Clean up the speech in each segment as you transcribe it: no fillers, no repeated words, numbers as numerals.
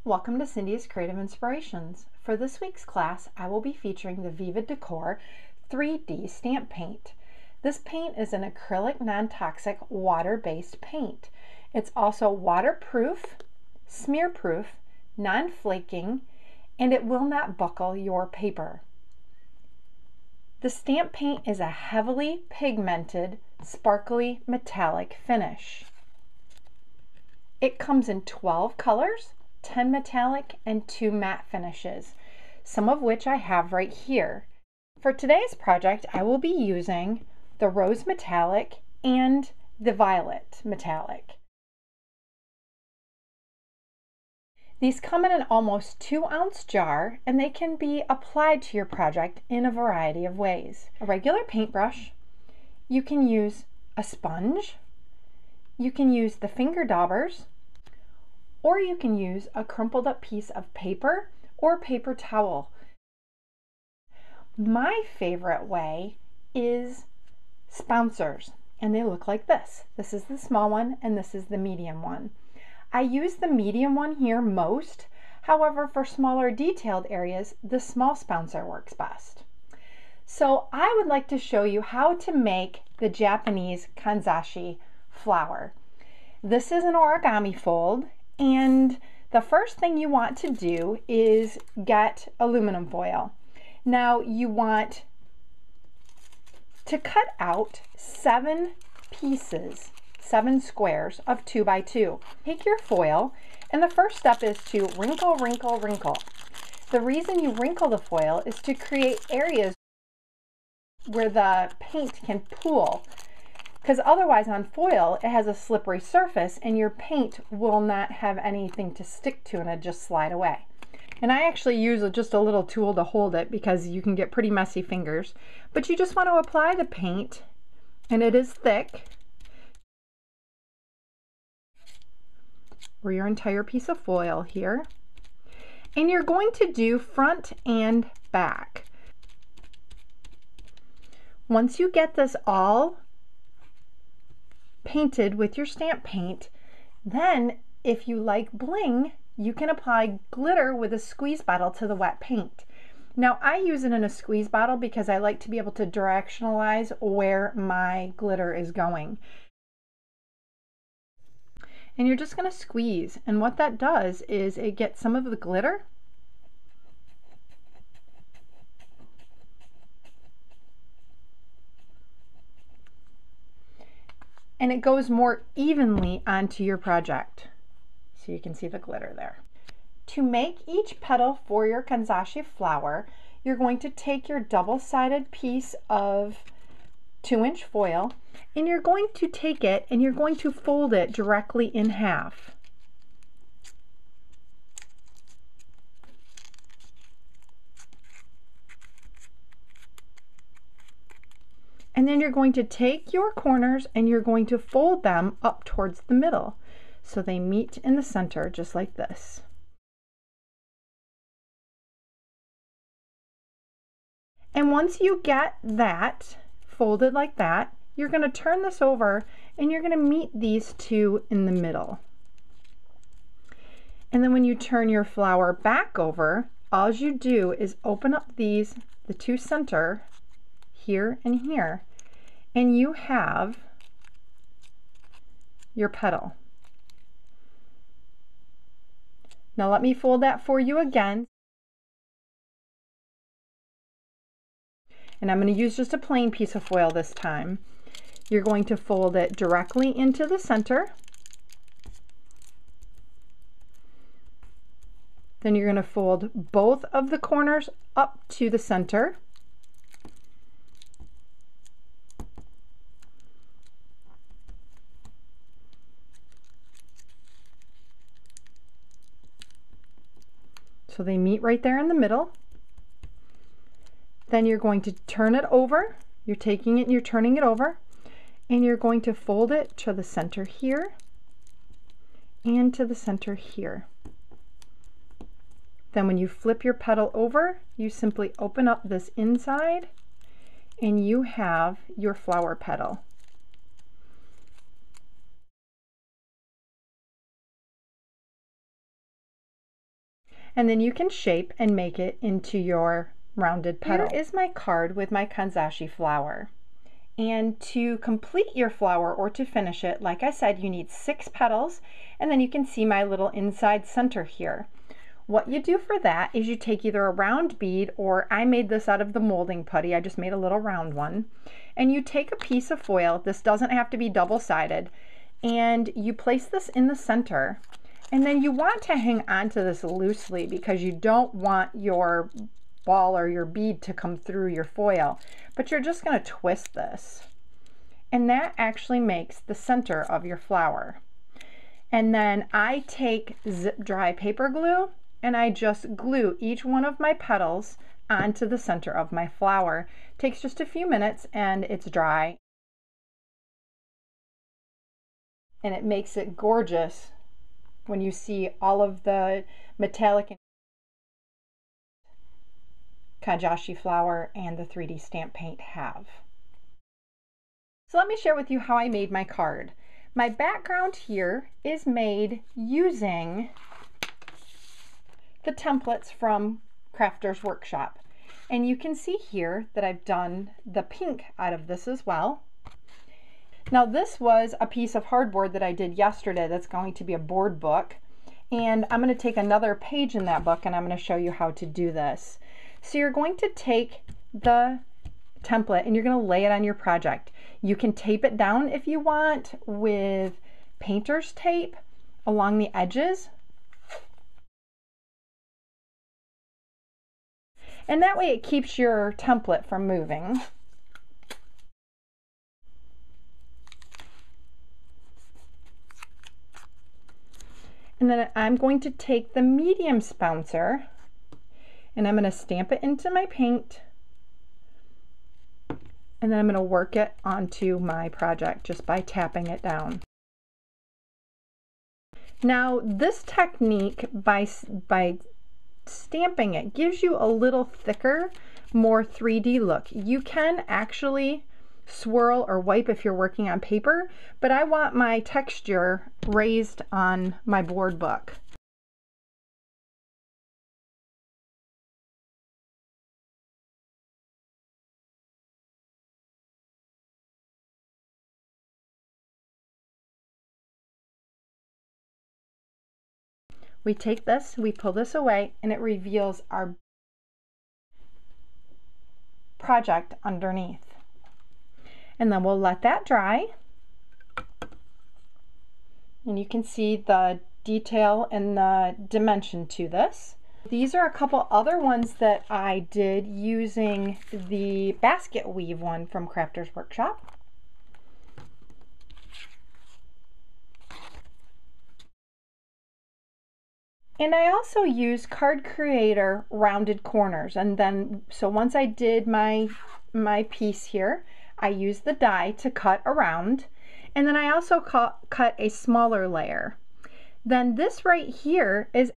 Welcome to Cindy's Creative Inspirations. For this week's class, I will be featuring the Viva Decor 3D stamp paint. This paint is an acrylic non-toxic water-based paint. It's also waterproof, smear-proof, non-flaking, and it will not buckle your paper. The stamp paint is a heavily pigmented, sparkly metallic finish. It comes in 12 colors, 10 metallic and 2 matte finishes, some of which I have right here. For today's project, I will be using the rose metallic and the violet metallic. These come in an almost 2-ounce jar, and they can be applied to your project in a variety of ways. A regular paintbrush, you can use a sponge, you can use the finger daubers, or you can use a crumpled up piece of paper or paper towel. My favorite way is sponsors, and they look like this. This is the small one and this is the medium one. I use the medium one here most. However, for smaller detailed areas, the small sponsor works best. So I would like to show you how to make the Japanese Kanzashi flower. This is an origami fold, and the first thing you want to do is get aluminum foil. Now you want to cut out 7 pieces, 7 squares of 2 by 2. Take your foil, and the first step is to wrinkle, wrinkle, wrinkle. The reason you wrinkle the foil is to create areas where the paint can pool, because otherwise on foil it has a slippery surface and your paint will not have anything to stick to and it'll just slide away. And I actually use just a little tool to hold it because you can get pretty messy fingers. But you just want to apply the paint, and it is thick, or your entire piece of foil here. And you're going to do front and back. Once you get this all painted with your stamp paint, then if you like bling, you can apply glitter with a squeeze bottle to the wet paint. Now I use it in a squeeze bottle because I like to be able to directionalize where my glitter is going. And you're just going to squeeze, and what that does is it gets some of the glitter and it goes more evenly onto your project. So you can see the glitter there. To make each petal for your Kanzashi flower, you're going to take your double-sided piece of 2-inch foil, and you're going to take it and you're going to fold it directly in half. And then you're going to take your corners and you're going to fold them up towards the middle so they meet in the center just like this. And once you get that folded like that, you're going to turn this over and you're going to meet these two in the middle. And then when you turn your flower back over, all you do is open up the two center here and here, and you have your petal. Now let me fold that for you again. And I'm going to use just a plain piece of foil this time. You're going to fold it directly into the center. Then you're going to fold both of the corners up to the center. So they meet right there in the middle. Then you're going to turn it over. You're taking it and you're turning it over, and you're going to fold it to the center here and to the center here. Then when you flip your petal over, you simply open up this inside and you have your flower petal. And then you can shape and make it into your rounded petal. Here is my card with my Kanzashi flower. And to complete your flower or to finish it, like I said, you need 6 petals, and then you can see my little inside center here. What you do for that is you take either a round bead, or I made this out of the molding putty, I just made a little round one, and you take a piece of foil, this doesn't have to be double-sided, and you place this in the center, and then you want to hang on to this loosely because you don't want your ball or your bead to come through your foil, but you're just going to twist this, and that actually makes the center of your flower. And then I take zip dry paper glue and I just glue each one of my petals onto the center of my flower. It takes just a few minutes and it's dry, and it makes it gorgeous when you see all of the metallic Kanzashi flower and the 3D stamp paint have. So let me share with you how I made my card. My background here is made using the templates from Crafters Workshop. And you can see here that I've done the pink out of this as well. Now this was a piece of hardboard that I did yesterday that's going to be a board book. And I'm going to take another page in that book and I'm going to show you how to do this. So you're going to take the template and you're going to lay it on your project. You can tape it down if you want with painter's tape along the edges. And that way it keeps your template from moving. And then I'm going to take the medium spouncer and I'm going to stamp it into my paint, and then I'm going to work it onto my project just by tapping it down. Now this technique, by stamping it, gives you a little thicker, more 3D look. You can actually swirl or wipe if you're working on paper, but I want my texture raised on my board book. We take this, we pull this away, and it reveals our project underneath. And then we'll let that dry. And you can see the detail and the dimension to this. These are a couple other ones that I did using the basket weave one from Crafters Workshop. And I also use Card Creator rounded corners, and then so once I did my piece here, I used the die to cut around, and then I also cut a smaller layer. Then this right here is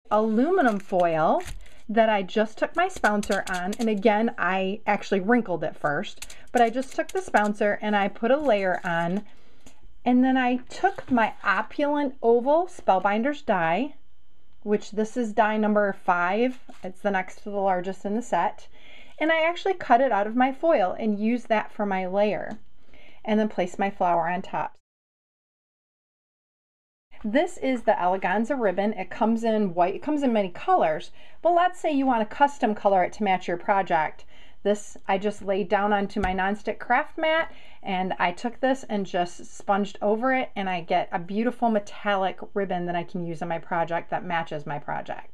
aluminum foil that I just took my spouncer on, and again I actually wrinkled it first, but I just took the spouncer and I put a layer on, and then I took my opulent oval Spellbinders die, which this is die number 5. It's the next to the largest in the set. And I actually cut it out of my foil and used that for my layer. And then place my flower on top. This is the Eleganza ribbon. It comes in white. It comes in many colors. But let's say you want to custom color it to match your project. This I just laid down onto my nonstick craft mat, and I took this and just sponged over it, and I get a beautiful metallic ribbon that I can use on my project that matches my project.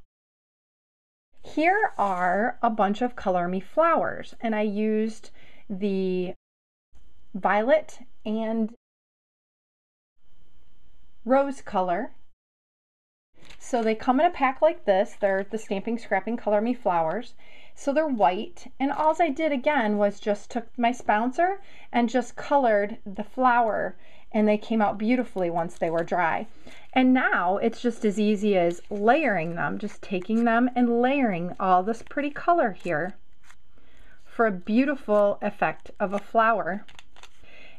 Here are a bunch of Color Me flowers, and I used the violet and rose color. So they come in a pack like this. They're the Stamping Scrapping Color Me flowers. So they're white, and all I did again was just took my spouncer and just colored the flower, and they came out beautifully once they were dry. And now it's just as easy as layering them, just taking them and layering all this pretty color here for a beautiful effect of a flower.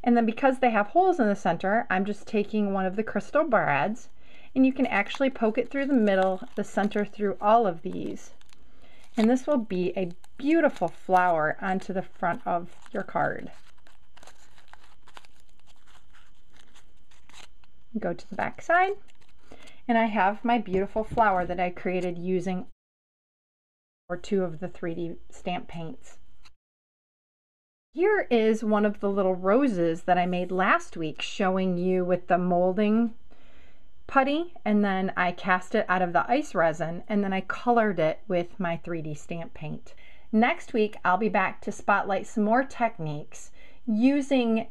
And then because they have holes in the center, I'm just taking one of the crystal brads and you can actually poke it through the middle, the center, through all of these. And this will be a beautiful flower onto the front of your card. Go to the back side, and I have my beautiful flower that I created using two of the 3D stamp paints. Here is one of the little roses that I made last week, showing you with the molding putty, and then I cast it out of the ice resin, and then I colored it with my 3D stamp paint. Next week, I'll be back to spotlight some more techniques using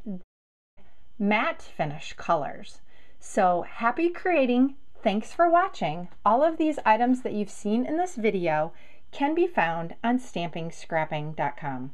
matte finish colors. So happy creating! Thanks for watching. All of these items that you've seen in this video can be found on stampingscrapping.com.